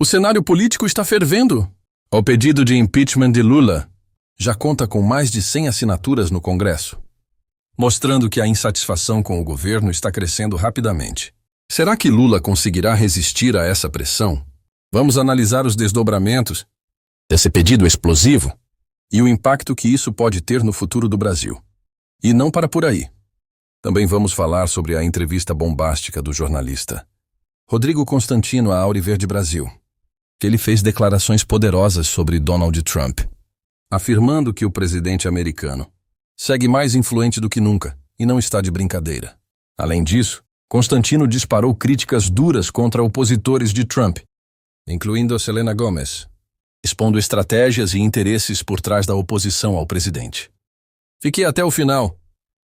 O cenário político está fervendo. O pedido de impeachment de Lula já conta com mais de 100 assinaturas no Congresso, mostrando que a insatisfação com o governo está crescendo rapidamente. Será que Lula conseguirá resistir a essa pressão? Vamos analisar os desdobramentos desse pedido explosivo e o impacto que isso pode ter no futuro do Brasil. E não para por aí. Também vamos falar sobre a entrevista bombástica do jornalista Rodrigo Constantino à Auriverde Brasil, que ele fez declarações poderosas sobre Donald Trump, afirmando que o presidente americano segue mais influente do que nunca e não está de brincadeira. Além disso, Constantino disparou críticas duras contra opositores de Trump, incluindo a Selena Gomez, expondo estratégias e interesses por trás da oposição ao presidente. Fique até o final,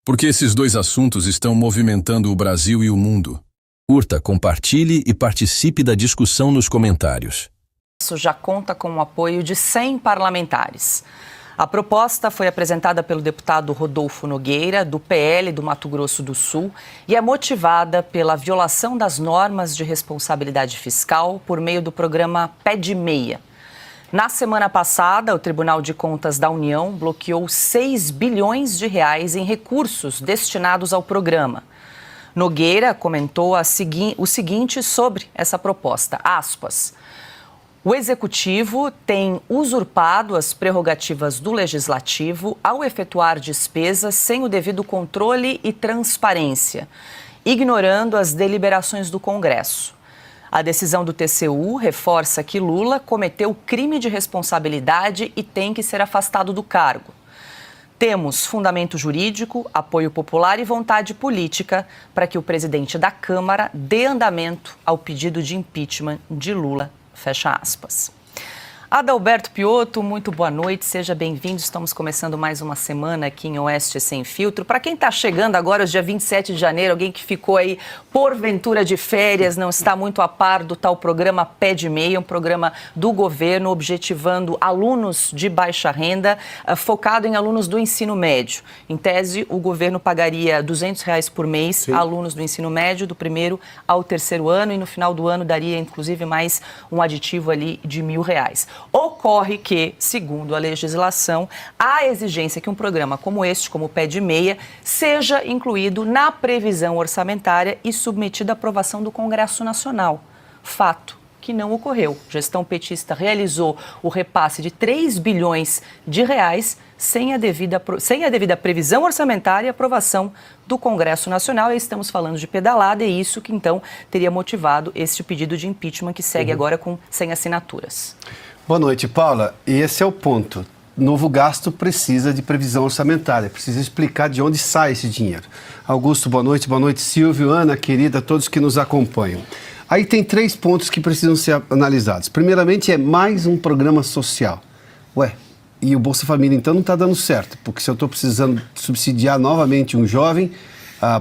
porque esses dois assuntos estão movimentando o Brasil e o mundo. Curta, compartilhe e participe da discussão nos comentários. Isso já conta com o apoio de 100 parlamentares. A proposta foi apresentada pelo deputado Rodolfo Nogueira, do PL do Mato Grosso do Sul, e é motivada pela violação das normas de responsabilidade fiscal por meio do programa Pé de Meia. Na semana passada, o Tribunal de Contas da União bloqueou 6 bilhões de reais em recursos destinados ao programa. Nogueira comentou o seguinte sobre essa proposta, aspas, o Executivo tem usurpado as prerrogativas do Legislativo ao efetuar despesas sem o devido controle e transparência, ignorando as deliberações do Congresso. A decisão do TCU reforça que Lula cometeu crime de responsabilidade e tem que ser afastado do cargo. Temos fundamento jurídico, apoio popular e vontade política para que o presidente da Câmara dê andamento ao pedido de impeachment de Lula. Fecha aspas. Adalberto Piotto, muito boa noite, seja bem-vindo. Estamos começando mais uma semana aqui em Oeste Sem Filtro. Para quem está chegando agora, dia 27 de janeiro, alguém que ficou aí porventura de férias, não está muito a par do tal programa Pé de Meia, um programa do governo objetivando alunos de baixa renda, focado em alunos do ensino médio. Em tese, o governo pagaria R$200 por mês a alunos do ensino médio, do primeiro ao terceiro ano, e no final do ano daria, inclusive, mais um aditivo ali de R$1.000. Ocorre que, segundo a legislação, há exigência que um programa como este, como o Pé de Meia, seja incluído na previsão orçamentária e submetido à aprovação do Congresso Nacional. Fato que não ocorreu. A gestão petista realizou o repasse de 3 bilhões de reais sem a devida previsão orçamentária e aprovação do Congresso Nacional. E estamos falando de pedalada, e isso que então teria motivado este pedido de impeachment que segue agora com 100 assinaturas. Boa noite, Paula. E esse é o ponto. Novo gasto precisa de previsão orçamentária, precisa explicar de onde sai esse dinheiro. Augusto, boa noite, Silvio, Ana, querida, todos que nos acompanham. Aí tem 3 pontos que precisam ser analisados. Primeiramente, é mais um programa social. E o Bolsa Família então não está dando certo, porque se eu estou precisando subsidiar novamente um jovem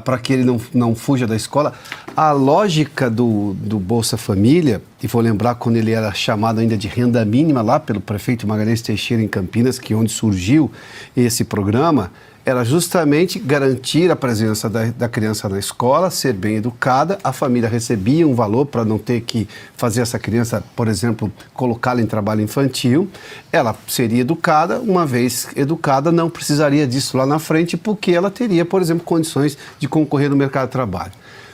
para que ele não fuja da escola, a lógica do Bolsa Família, e vou lembrar quando ele era chamado ainda de renda mínima lá pelo prefeito Magalhães Teixeira em Campinas, que é onde surgiu esse programa, era justamente garantir a presença da criança na escola, ser bem educada, a família recebia um valor para não ter que fazer essa criança, por exemplo, colocá-la em trabalho infantil. Ela seria educada, uma vez educada, não precisaria disso lá na frente, porque ela teria, por exemplo, condições de concorrer no mercado de trabalho.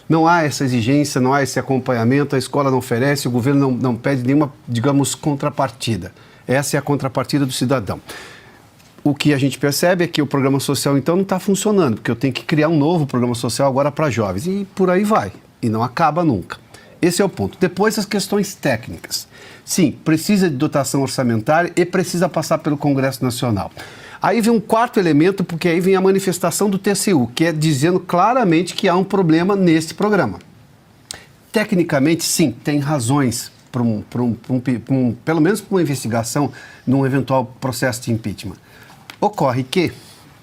Não há essa exigência, não há esse acompanhamento, a escola não oferece, o governo não pede nenhuma, digamos, contrapartida. Essa é a contrapartida do cidadão. O que a gente percebe é que o programa social, então, não está funcionando, porque eu tenho que criar um novo programa social agora para jovens. E por aí vai. E não acaba nunca. Esse é o ponto. Depois, as questões técnicas. Sim, precisa de dotação orçamentária e precisa passar pelo Congresso Nacional. Aí vem um quarto elemento, porque aí vem a manifestação do TCU, que é dizendo claramente que há um problema nesse programa. Tecnicamente, sim, tem razões pelo menos para uma investigação num eventual processo de impeachment. Ocorre que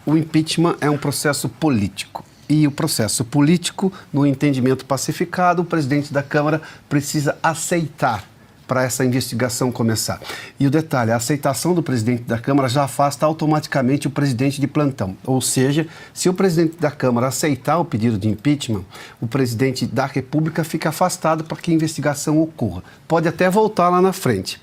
o impeachment é um processo político. E o processo político, no entendimento pacificado, o presidente da Câmara precisa aceitar para essa investigação começar. E o detalhe, a aceitação do presidente da Câmara já afasta automaticamente o presidente de plantão. Ou seja, se o presidente da Câmara aceitar o pedido de impeachment, o presidente da República fica afastado para que a investigação ocorra. Pode até voltar lá na frente.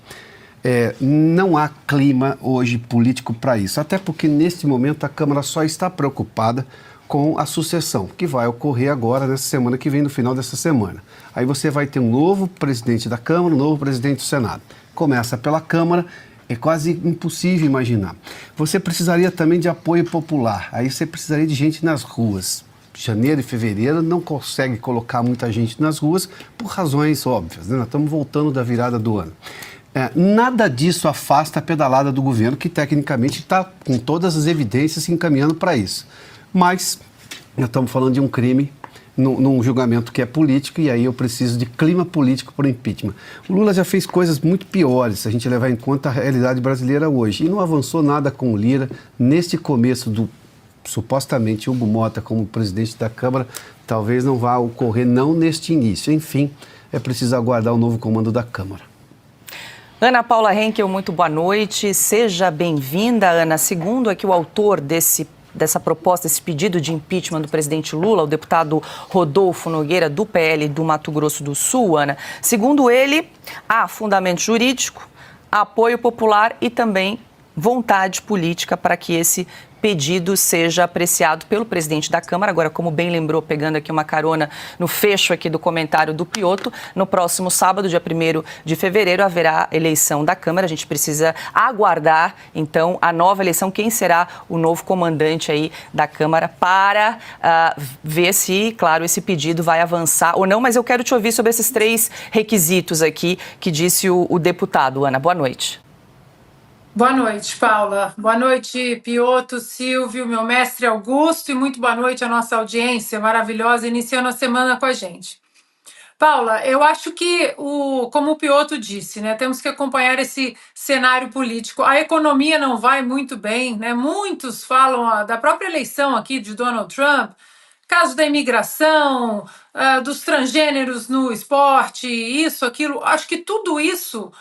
Não há clima hoje político para isso, até porque neste momento a Câmara só está preocupada com a sucessão, que vai ocorrer agora, nessa semana que vem, no final dessa semana. Aí você vai ter um novo presidente da Câmara, um novo presidente do Senado. Começa pela Câmara, é quase impossível imaginar. Você precisaria também de apoio popular, aí você precisaria de gente nas ruas. Janeiro e fevereiro não consegue colocar muita gente nas ruas por razões óbvias, né? Nós estamos voltando da virada do ano. Nada disso afasta a pedalada do governo, que tecnicamente está com todas as evidências se encaminhando para isso. Mas nós estamos falando de um crime num julgamento que é político, e aí eu preciso de clima político para o impeachment. O Lula já fez coisas muito piores, se a gente levar em conta a realidade brasileira hoje, e não avançou nada com o Lira neste começo do supostamente Hugo Mota como presidente da Câmara. Talvez não vá ocorrer, não neste início. Enfim, é preciso aguardar o novo comando da Câmara. Ana Paula Henkel, muito boa noite. Seja bem-vinda, Ana. Segundo aqui o autor dessa proposta, esse pedido de impeachment do presidente Lula, o deputado Rodolfo Nogueira, do PL do Mato Grosso do Sul, Ana, segundo ele, há fundamento jurídico, apoio popular e também vontade política para que esse pedido seja apreciado pelo presidente da Câmara. Agora, como bem lembrou, pegando aqui uma carona no fecho aqui do comentário do Piotto, no próximo sábado, dia 1º de fevereiro, haverá eleição da Câmara. A gente precisa aguardar, então, a nova eleição, quem será o novo comandante aí da Câmara, para ver se, claro, esse pedido vai avançar ou não. Mas eu quero te ouvir sobre esses 3 requisitos aqui que disse o deputado. Ana, boa noite. Boa noite, Paula. Boa noite, Piotto, Silvio, meu mestre Augusto, e muito boa noite à nossa audiência maravilhosa, iniciando a semana com a gente. Paula, eu acho que, como o Piotto disse, né, temos que acompanhar esse cenário político. A economia não vai muito bem, né? Muitos falam da própria eleição aqui de Donald Trump, caso da imigração, dos transgêneros no esporte, isso, aquilo. Acho que tudo isso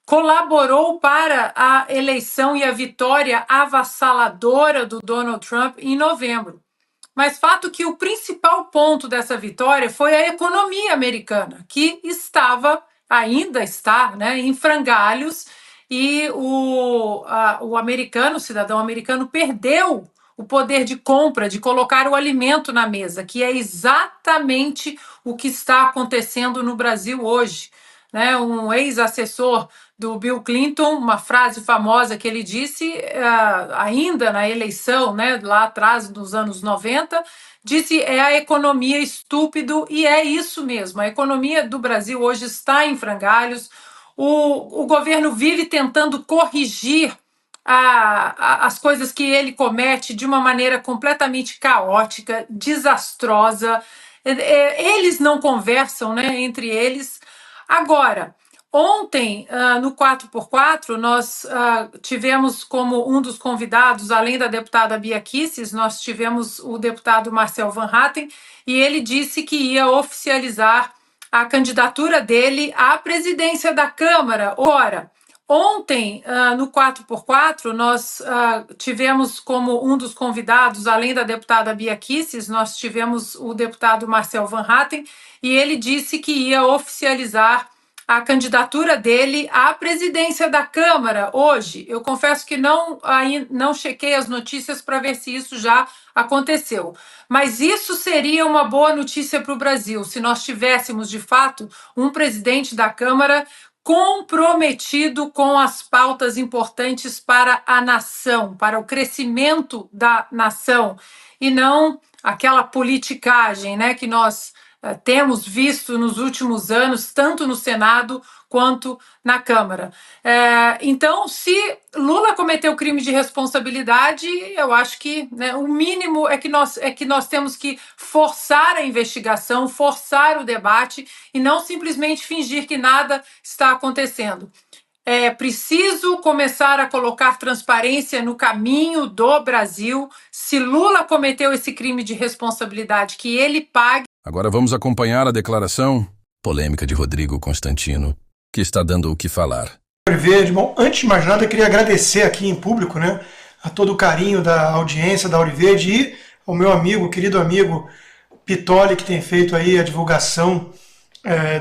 colaborou para a eleição e a vitória avassaladora do Donald Trump em novembro. Mas fato que o principal ponto dessa vitória foi a economia americana, que ainda está, né, em frangalhos, e o americano, o cidadão americano, perdeu o poder de compra, de colocar o alimento na mesa, que é exatamente o que está acontecendo no Brasil hoje. Né, um ex-assessor do Bill Clinton, uma frase famosa que ele disse ainda na eleição, né, lá atrás, nos anos 90, disse: é a economia estúpido, e é isso mesmo. A economia do Brasil hoje está em frangalhos, o governo vive tentando corrigir as coisas que ele comete de uma maneira completamente caótica, desastrosa. Eles não conversam, né, entre eles. Agora, ontem, no 4x4, nós tivemos como um dos convidados, além da deputada Bia Kicis, nós tivemos o deputado Marcel Van Hatten, e ele disse que ia oficializar a candidatura dele à presidência da Câmara. Ora, ontem, no 4x4, nós tivemos como um dos convidados, além da deputada Bia Kicis, nós tivemos o deputado Marcel Van Hatten, e ele disse que ia oficializar a candidatura dele à presidência da Câmara hoje. Eu confesso que não chequei as notícias para ver se isso já aconteceu. Mas isso seria uma boa notícia para o Brasil, se nós tivéssemos, de fato, um presidente da Câmara comprometido com as pautas importantes para a nação, para o crescimento da nação, e não aquela politicagem, né, que nós temos visto nos últimos anos, tanto no Senado quanto na Câmara. Então, se Lula cometeu crime de responsabilidade, eu acho que, né, o mínimo é que nós temos que forçar a investigação, forçar o debate e não simplesmente fingir que nada está acontecendo. É preciso começar a colocar transparência no caminho do Brasil. Se Lula cometeu esse crime de responsabilidade, que ele pague. Agora vamos acompanhar a declaração polêmica de Rodrigo Constantino que está dando o que falar. Verde. Bom, antes de mais nada, eu queria agradecer aqui em público, né, a todo o carinho da audiência da Auriverde e ao meu amigo, querido amigo Pitoli, que tem feito aí a divulgação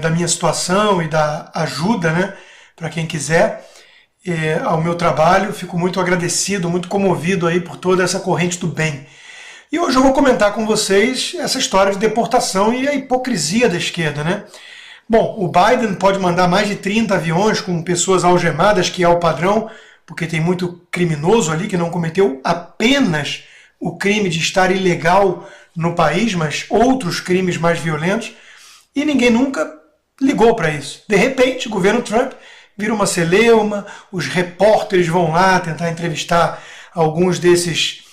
da minha situação e da ajuda, né, para quem quiser, ao meu trabalho. Fico muito agradecido, muito comovido aí por toda essa corrente do bem. E hoje eu vou comentar com vocês essa história de deportação e a hipocrisia da esquerda, né? Bom, o Biden pode mandar mais de 30 aviões com pessoas algemadas, que é o padrão, porque tem muito criminoso ali que não cometeu apenas o crime de estar ilegal no país, mas outros crimes mais violentos, e ninguém nunca ligou para isso. De repente, o governo Trump vira uma celeuma, os repórteres vão lá tentar entrevistar alguns desses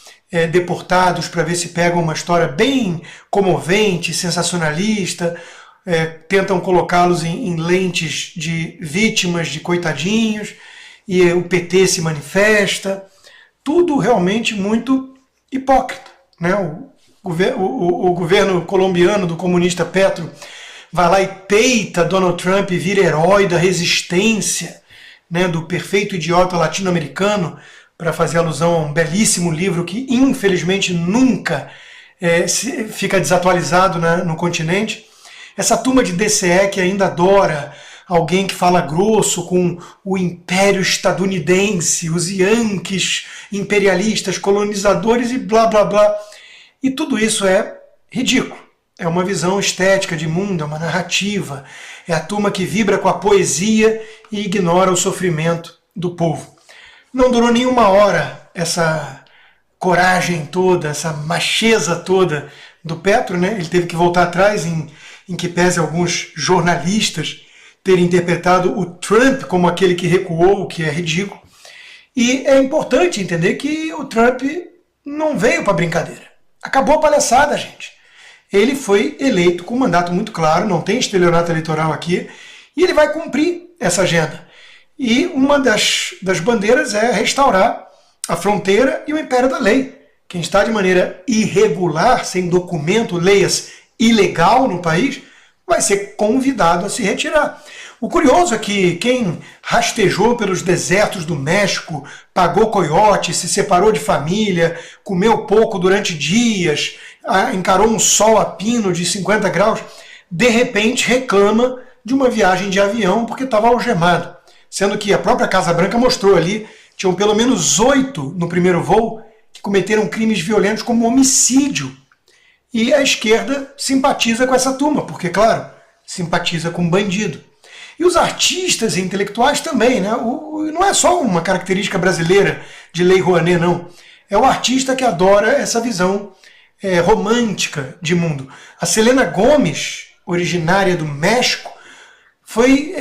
deportados para ver se pegam uma história bem comovente, sensacionalista, tentam colocá-los em lentes de vítimas, de coitadinhos, e o PT se manifesta. Tudo realmente muito hipócrita, né? O governo colombiano do comunista Petro vai lá e peita Donald Trump e vira herói da resistência, né, do perfeito idiota latino-americano, para fazer alusão a um belíssimo livro que infelizmente nunca fica desatualizado, né, no continente. Essa turma de DCE que ainda adora alguém que fala grosso com o império estadunidense, os yankees imperialistas, colonizadores e blá blá blá. E tudo isso é ridículo. É uma visão estética de mundo, é uma narrativa. É a turma que vibra com a poesia e ignora o sofrimento do povo. Não durou nenhuma hora essa coragem toda, essa macheza toda do Petro, né? Ele teve que voltar atrás em que pese alguns jornalistas terem interpretado o Trump como aquele que recuou, o que é ridículo. E é importante entender que o Trump não veio para brincadeira. Acabou a palhaçada, gente. Ele foi eleito com um mandato muito claro, não tem estelionato eleitoral aqui, e ele vai cumprir essa agenda. E uma das bandeiras é restaurar a fronteira e o império da lei. Quem está de maneira irregular, sem documento, leias, ilegal no país, vai ser convidado a se retirar. O curioso é que quem rastejou pelos desertos do México, pagou coiote, se separou de família, comeu pouco durante dias, encarou um sol a pino de 50 graus, de repente reclama de uma viagem de avião porque estava algemado. Sendo que a própria Casa Branca mostrou ali, tinham pelo menos 8 no primeiro voo que cometeram crimes violentos como homicídio. E a esquerda simpatiza com essa turma, porque, claro, simpatiza com bandido. E os artistas e intelectuais também, né? Não é só uma característica brasileira de Lei Rouanet, não. É o artista que adora essa visão romântica de mundo. A Selena Gomez, originária do México, foi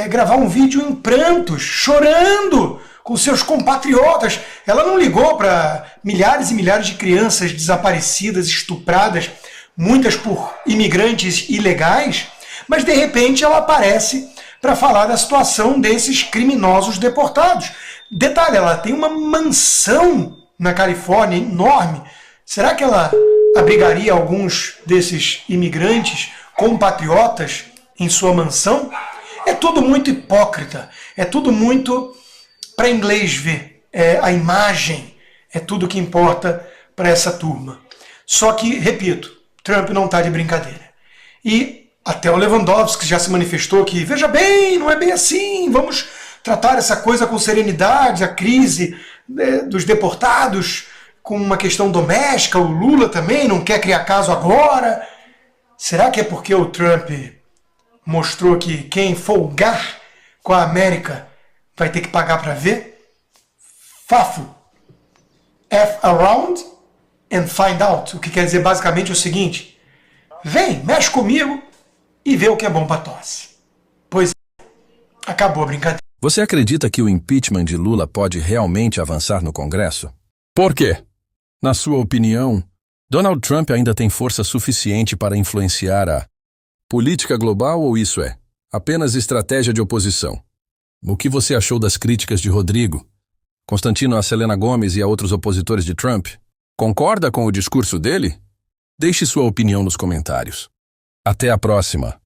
gravar um vídeo em prantos, chorando com seus compatriotas. Ela não ligou para milhares e milhares de crianças desaparecidas, estupradas, muitas por imigrantes ilegais, mas de repente ela aparece para falar da situação desses criminosos deportados. Detalhe, ela tem uma mansão na Califórnia enorme. Será que ela abrigaria alguns desses imigrantes compatriotas em sua mansão? É tudo muito hipócrita, é tudo muito para inglês ver. A imagem é tudo que importa para essa turma. Só que, repito, Trump não está de brincadeira. E até o Lewandowski já se manifestou que, veja bem, não é bem assim, vamos tratar essa coisa com serenidade, a crise dos deportados com uma questão doméstica, o Lula também não quer criar caso agora. Será que é porque o Trump mostrou que quem folgar com a América vai ter que pagar para ver? Fafo. F around and find out. O que quer dizer basicamente o seguinte: vem, mexe comigo e vê o que é bom para tosse. Pois é, acabou a brincadeira. Você acredita que o impeachment de Lula pode realmente avançar no Congresso? Por quê? Na sua opinião, Donald Trump ainda tem força suficiente para influenciar a política global ou isso é apenas estratégia de oposição? O que você achou das críticas de Rodrigo, Constantino a Selena Gomez e a outros opositores de Trump? Concorda com o discurso dele? Deixe sua opinião nos comentários. Até a próxima!